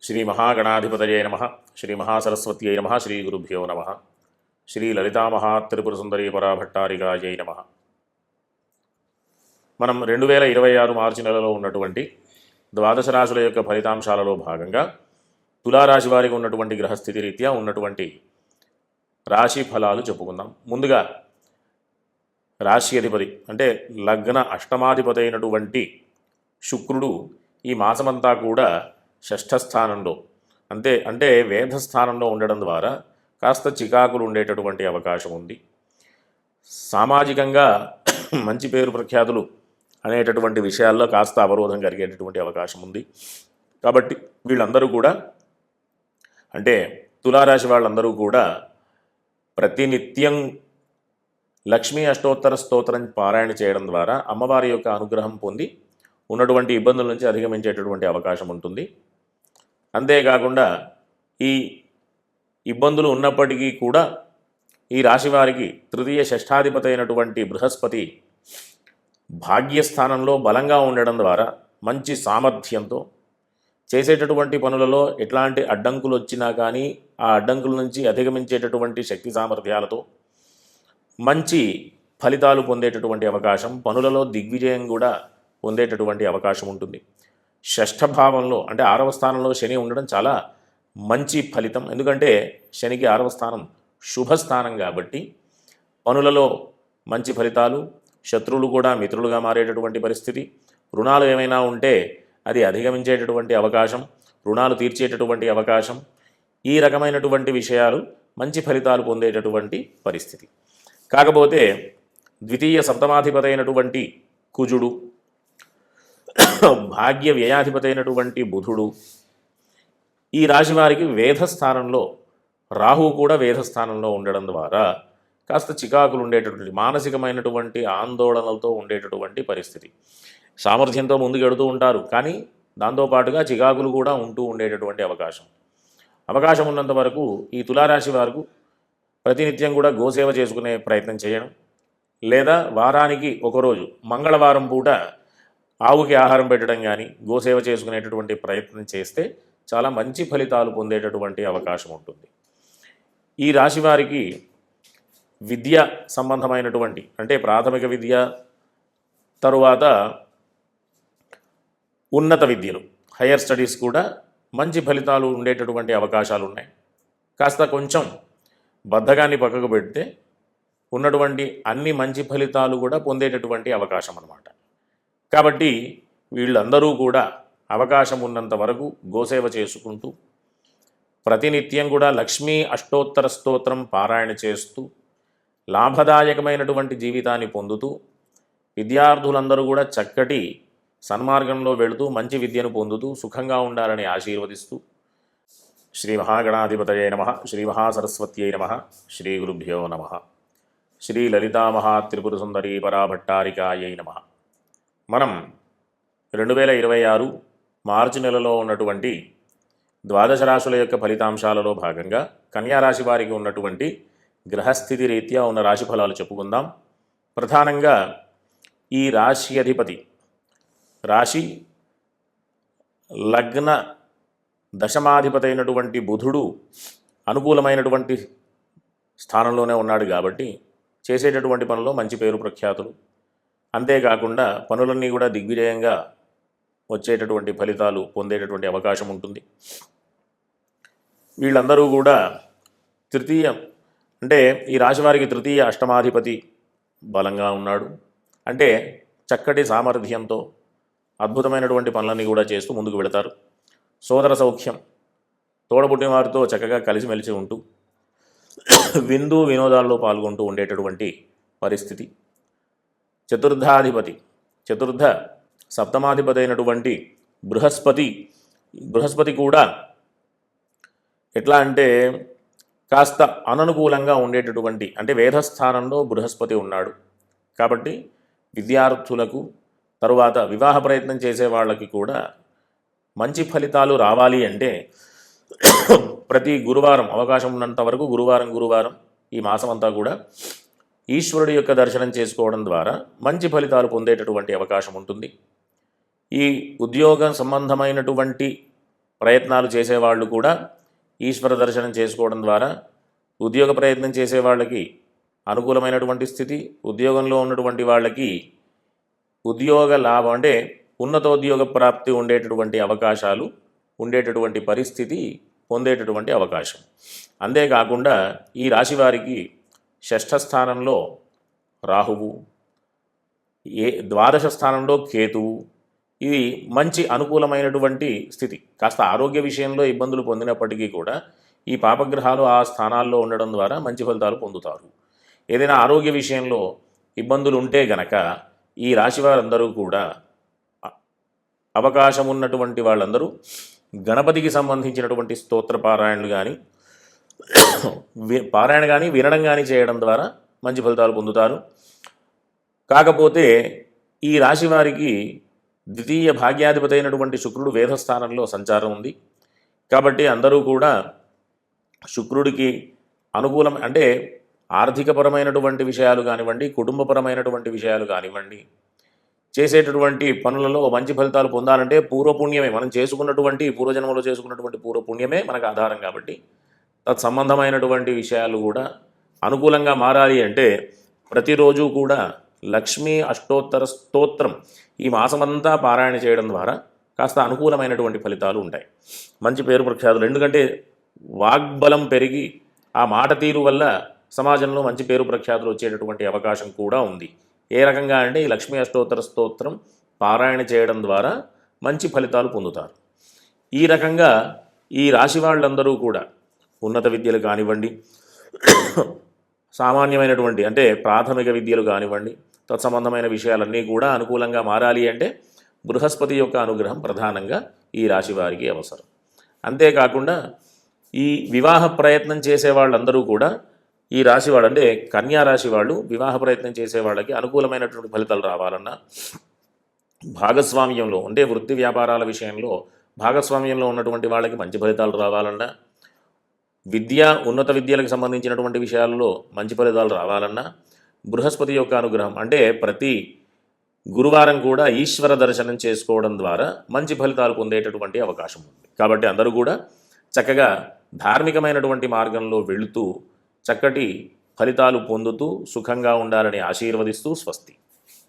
శ్రీ మహాగణాధిపతయే నమః. శ్రీ మహాసరస్వత్యై నమః. శ్రీ గురుభ్యో నమః. శ్రీ లలితామహాత్రిపురసుందరీ పరాభట్టారికాయై నమః. మనం 2026 మార్చి నెలలో ఉన్నటువంటి ద్వాదశ రాశుల యొక్క ఫలితాంశాలలో భాగంగా తులారాశి వారికి ఉన్నటువంటి గ్రహస్థితి రీత్యా ఉన్నటువంటి రాశి ఫలాలు చెప్పుకుందాం. ముందుగా రాశి అధిపతి అంటే లగ్న అష్టమాధిపతి అయినటువంటి శుక్రుడు ఈ మాసమంతా కూడా షష్ఠస్థానంలో అంటే వేధస్థానంలో ఉండడం ద్వారా కాస్త చికాకులు ఉండేటటువంటి అవకాశం ఉంది. సామాజికంగా మంచి పేరు ప్రఖ్యాతులు అనేటటువంటి విషయాల్లో కాస్త అవరోధం కలిగేటటువంటి అవకాశం ఉంది. కాబట్టి వీళ్ళందరూ కూడా అంటే తులారాశి వాళ్ళందరూ కూడా ప్రతినిత్యం లక్ష్మీ అష్టోత్తర స్తోత్రం పారాయణ చేయడం ద్వారా అమ్మవారి యొక్క అనుగ్రహం పొంది ఉన్నటువంటి ఇబ్బందుల నుంచి అధిగమించేటటువంటి అవకాశం ఉంటుంది. అంతేకాకుండా ఈ ఇబ్బందులు ఉన్నప్పటికీ కూడా ఈ రాశి వారికి తృతీయ షష్ఠాధిపతి అయినటువంటి బృహస్పతి భాగ్యస్థానంలో బలంగా ఉండడం ద్వారా మంచి సామర్థ్యంతో చేసేటటువంటి పనులలో ఎట్లాంటి అడ్డంకులు వచ్చినా కానీ ఆ అడ్డంకుల నుంచి అధిగమించేటటువంటి శక్తి సామర్థ్యాలతో మంచి ఫలితాలు పొందేటటువంటి అవకాశం, పనులలో దిగ్విజయం కూడా పొందేటటువంటి అవకాశం ఉంటుంది. షష్ఠ భావంలో అంటే 6వ స్థానంలో శని ఉండడం చాలా మంచి ఫలితం. ఎందుకంటే శనికి 6వ స్థానం శుభస్థానం కాబట్టి పనులలో మంచి ఫలితాలు, శత్రువులు కూడా మిత్రులుగా మారేటటువంటి పరిస్థితి, రుణాలు ఏమైనా ఉంటే అది అధిగమించేటటువంటి అవకాశం, రుణాలు తీర్చేటటువంటి అవకాశం, ఈ రకమైనటువంటి విషయాలు మంచి ఫలితాలు పొందేటటువంటి పరిస్థితి. కాకపోతే ద్వితీయ సప్తమాధిపతి అయినటువంటి కుజుడు, భాగ్య వ్యయాధిపతి అయినటువంటి బుధుడు, ఈ రాశి వారికి వేధస్థానంలో రాహువు కూడా వేధస్థానంలో ఉండడం ద్వారా కాస్త చికాకులు ఉండేటటువంటి మానసికమైనటువంటి ఆందోళనలతో ఉండేటటువంటి పరిస్థితి. సామర్థ్యంతో ముందుకెడుతూ ఉంటారు, కానీ దాంతోపాటుగా చికాకులు కూడా ఉంటూ ఉండేటటువంటి అవకాశం ఉన్నంత వరకు ఈ తులారాశి వారికి ప్రతినిత్యం కూడా గోసేవ చేసుకునే ప్రయత్నం చేయడం, లేదా వారానికి ఒకరోజు మంగళవారం పూట ఆవుకి ఆహారం పెట్టడం కానీ గోసేవ చేసుకునేటటువంటి ప్రయత్నం చేస్తే చాలా మంచి ఫలితాలు పొందేటటువంటి అవకాశం ఉంటుంది. ఈ రాశి వారికి విద్య సంబంధమైనటువంటి అంటే ప్రాథమిక విద్య తరువాత ఉన్నత విద్యలు హయ్యర్ స్టడీస్ కూడా మంచి ఫలితాలు ఉండేటటువంటి అవకాశాలు ఉన్నాయి. కాస్త కొంచెం బద్ధకాన్ని పక్కకు పెడితే ఉన్నటువంటి అన్ని మంచి ఫలితాలు కూడా పొందేటటువంటి అవకాశం అన్నమాట. కాబట్టి వీళ్ళందరూ కూడా అవకాశం ఉన్నంత వరకు గోసేవ చేసుకుంటూ ప్రతినిత్యం కూడా లక్ష్మీ అష్టోత్తర స్తోత్రం పారాయణ చేస్తూ లాభదాయకమైనటువంటి జీవితాన్ని పొందుతూ విద్యార్థులందరూ కూడా చక్కటి సన్మార్గంలో వెళుతూ మంచి విద్యను పొందుతూ సుఖంగా ఉండాలని ఆశీర్వదిస్తూ శ్రీ మహాగణాధిపతయే నమః. శ్రీ మహాసరస్వత్యై నమః. శ్రీ గురుభ్యో నమః. శ్రీ లలితామహాత్రిపురసుందరీ పరాభట్టారికాయై నమః. మనం 2026 మార్చి నెలలో ఉన్నటువంటి ద్వాదశ రాశుల యొక్క ఫలితాంశాలలో భాగంగా కన్యారాశి వారికి ఉన్నటువంటి గ్రహస్థితి రీత్యా ఉన్న రాశి ఫలాలు చెప్పుకుందాం. ప్రధానంగా ఈ రాశి అధిపతి రాశి లగ్న దశమాధిపతి అయినటువంటి బుధుడు అనుకూలమైనటువంటి స్థానంలోనే ఉన్నాడు కాబట్టి చేసేటటువంటి పనుల్లో మంచి పేరు ప్రఖ్యాతులు, అంతేకాకుండా పనులన్నీ కూడా దిగ్విజయంగా వచ్చేటటువంటి ఫలితాలు పొందేటటువంటి అవకాశం ఉంటుంది. వీళ్ళందరూ కూడా తృతీయ అంటే ఈ రాశి వారికి తృతీయ అష్టమాధిపతి బలంగా ఉన్నాడు. అంటే చక్కటి సామర్థ్యంతో అద్భుతమైనటువంటి పనులన్నీ కూడా చేస్తూ ముందుకు వెళతారు. సోదర సౌఖ్యం, తోడబుట్టిన వారితో చక్కగా కలిసిమెలిసి ఉంటూ విందు వినోదాల్లో పాల్గొంటూ ఉండేటటువంటి పరిస్థితి. చతుర్థ సప్తమాధిపతి అయినటువంటి బృహస్పతి కూడా ఎట్లా అంటే కాస్త అననుకూలంగా ఉండేటటువంటి అంటే వేధస్థానంలో బృహస్పతి ఉన్నాడు కాబట్టి విద్యార్థులకు తరువాత వివాహ ప్రయత్నం చేసే వాళ్ళకి కూడా మంచి ఫలితాలు రావాలి అంటే ప్రతి గురువారం అవకాశం ఉన్నంత వరకు గురువారం ఈ మాసమంతా కూడా ఈశ్వరుడి యొక్క దర్శనం చేసుకోవడం ద్వారా మంచి ఫలితాలు పొందేటటువంటి అవకాశం ఉంటుంది. ఈ ఉద్యోగం సంబంధమైనటువంటి ప్రయత్నాలు చేసేవాళ్ళు కూడా ఈశ్వర దర్శనం చేసుకోవడం ద్వారా, ఉద్యోగ ప్రయత్నం చేసే వాళ్ళకి అనుకూలమైనటువంటి స్థితి, ఉద్యోగంలో ఉన్నటువంటి వాళ్ళకి ఉద్యోగ లాభం అంటే ఉన్నతోద్యోగ ప్రాప్తి ఉండేటటువంటి అవకాశాలు, ఉండేటటువంటి పరిస్థితి పొందేటటువంటి అవకాశం. అంతేకాకుండా ఈ రాశి వారికి షష్ఠ స్థానంలో రాహువు, ద్వాదశ స్థానంలో కేతువు, ఇది మంచి అనుకూలమైనటువంటి స్థితి. కాస్త ఆరోగ్య విషయంలో ఇబ్బందులు పొందినప్పటికీ కూడా ఈ పాపగ్రహాలు ఆ స్థానాల్లో ఉండడం ద్వారా మంచి ఫలితాలు పొందుతారు. ఏదైనా ఆరోగ్య విషయంలో ఇబ్బందులు ఉంటే గనక ఈ రాశి వారందరూ కూడా, అవకాశం ఉన్నటువంటి వాళ్ళందరూ గణపతికి సంబంధించినటువంటి స్తోత్ర పారాయణలు కానీ వినడం కానీ చేయడం ద్వారా మంచి ఫలితాలు పొందుతారు. కాకపోతే ఈ రాశి వారికి ద్వితీయ భాగ్యాధిపతి అయినటువంటి శుక్రుడు వేధస్థానంలో సంచారం ఉంది. కాబట్టి అందరూ కూడా శుక్రుడికి అనుకూలం అంటే ఆర్థికపరమైనటువంటి విషయాలు కానివ్వండి, కుటుంబపరమైనటువంటి విషయాలు కానివ్వండి, చేసేటటువంటి పనులలో మంచి ఫలితాలు పొందాలంటే పూర్వపుణ్యమే, మనం చేసుకున్నటువంటి పూర్వజన్మలో చేసుకున్నటువంటి పూర్వపుణ్యమే మనకు ఆధారం. కాబట్టి తత్సంబంధమైనటువంటి విషయాలు కూడా అనుకూలంగా మారాలి అంటే ప్రతిరోజు కూడా లక్ష్మీ అష్టోత్తర స్తోత్రం ఈ మాసమంతా పారాయణ చేయడం ద్వారా కాస్త అనుకూలమైనటువంటి ఫలితాలు ఉంటాయి. మంచి పేరు ప్రఖ్యాతులు, ఎందుకంటే వాగ్బలం పెరిగి ఆ మాట తీరు వల్ల సమాజంలో మంచి పేరు ప్రఖ్యాతులు వచ్చేటటువంటి అవకాశం కూడా ఉంది. ఏ రకంగా అంటే ఈ లక్ష్మీ అష్టోత్తర స్తోత్రం పారాయణ చేయడం ద్వారా మంచి ఫలితాలు పొందుతారు. ఈ రకంగా ఈ రాశి వాళ్ళందరూ కూడా ఉన్నత విద్యలు కానివ్వండి, సామాన్యమైనటువంటి అంటే ప్రాథమిక విద్యలు కానివ్వండి, తత్సంబంధమైన విషయాలన్నీ కూడా అనుకూలంగా మారాలి అంటే బృహస్పతి యొక్క అనుగ్రహం ప్రధానంగా ఈ రాశి వారికి అవసరం. అంతేకాకుండా ఈ వివాహ ప్రయత్నం చేసే వాళ్ళందరూ కూడా ఈ రాశి వాళ్ళు అంటే కన్యా రాశి వాళ్ళు వివాహ ప్రయత్నం చేసే వాళ్ళకి అనుకూలమైనటువంటి ఫలితాలు రావాలన్నా, భాగస్వామ్యంలో అంటే వృత్తి వ్యాపారాల విషయంలో భాగస్వామ్యంలో ఉన్నటువంటి వాళ్ళకి మంచి ఫలితాలు రావాలన్నా, ఉన్నత విద్యలకు సంబంధించినటువంటి విషయాల్లో మంచి ఫలితాలు రావాలన్నా బృహస్పతి యొక్క అనుగ్రహం అంటే ప్రతి గురువారం కూడా ఈశ్వర దర్శనం చేసుకోవడం ద్వారా మంచి ఫలితాలు పొందేటటువంటి అవకాశం ఉంది. కాబట్టి అందరూ కూడా చక్కగా ధార్మికమైనటువంటి మార్గంలో వెళుతూ చక్కటి ఫలితాలు పొందుతూ సుఖంగా ఉండాలని ఆశీర్వదిస్తూ స్వస్తి.